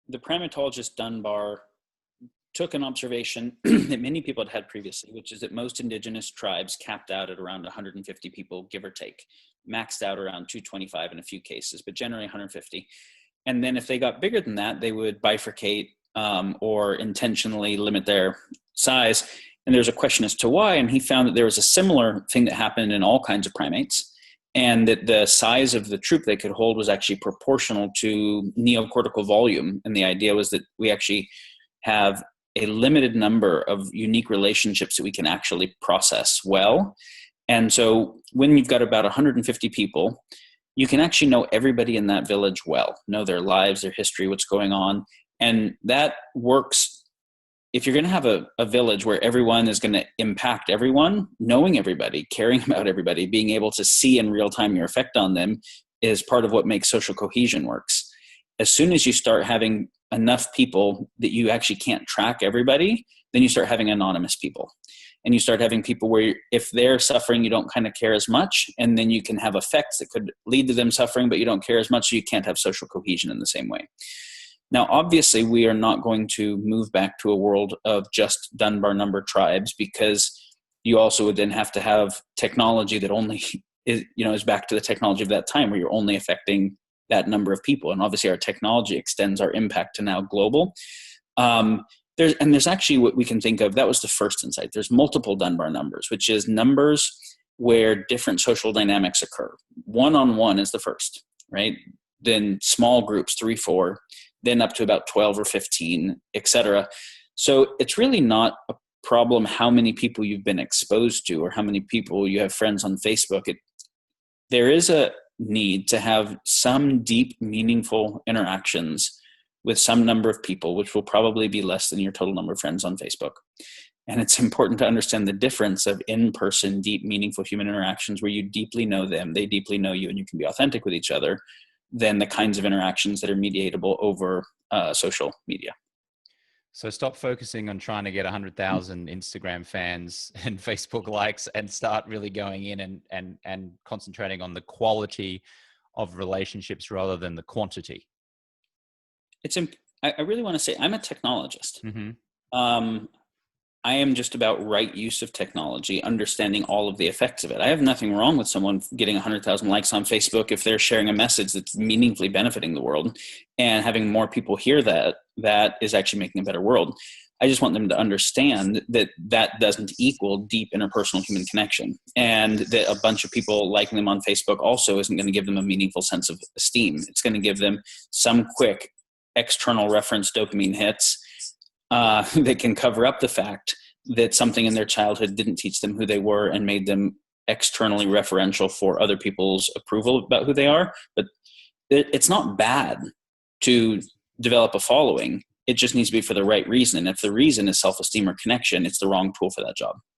the primatologist Dunbar took an observation that many people had had previously, which is that most indigenous tribes capped out at around 150 people, give or take, maxed out around 225 in a few cases, but generally 150. And then if they got bigger than that, they would bifurcate or intentionally limit their size. And there's a question as to why. And he found that there was a similar thing that happened in all kinds of primates, and that the size of the troop they could hold was actually proportional to neocortical volume. And the idea was that we actually have a limited number of unique relationships that we can actually process well. And so when you've got about 150 people, you can actually know everybody in that village well, know their lives, their history, what's going on. And that works. If you're going to have a village where everyone is going to impact everyone, knowing everybody, caring about everybody, being able to see in real time your effect on them is part of what makes social cohesion works. As soon as you start having enough people that you actually can't track everybody, then you start having anonymous people. And you start having people where if they're suffering, you don't kind of care as much. And then you can have effects that could lead to them suffering, but you don't care as much. So you can't have social cohesion in the same way. Now, obviously, we are not going to move back to a world of just Dunbar number tribes, because you also would then have to have technology that only is back to the technology of that time, where you're only affecting that number of people. And obviously, our technology extends our impact to now global. There's actually what we can think of. That was the first insight. There's multiple Dunbar numbers, which is numbers where different social dynamics occur. One-on-one is the first, right? Then small groups, 3, 4. Then up to about 12 or 15, etc. So it's really not a problem how many people you've been exposed to or how many people you have friends on Facebook. There is a need to have some deep, meaningful interactions with some number of people, which will probably be less than your total number of friends on Facebook. And it's important to understand the difference of in-person, deep, meaningful human interactions where you deeply know them, they deeply know you, and you can be authentic with each other, than the kinds of interactions that are mediatable over social media. So stop focusing on trying to get 100,000 Instagram fans and Facebook likes, and start really going in and concentrating on the quality of relationships rather than the quantity. I really want to say I'm a technologist. Mm-hmm. I am just about right use of technology, understanding all of the effects of it. I have nothing wrong with someone getting 100,000 likes on Facebook if they're sharing a message that's meaningfully benefiting the world, and having more people hear that is actually making a better world. I just want them to understand that that doesn't equal deep interpersonal human connection, and that a bunch of people liking them on Facebook also isn't going to give them a meaningful sense of esteem. It's going to give them some quick external reference dopamine hits that can cover up the fact that something in their childhood didn't teach them who they were and made them externally referential for other people's approval about who they are. But it's not bad to develop a following. It just needs to be for the right reason. And if the reason is self-esteem or connection, it's the wrong tool for that job.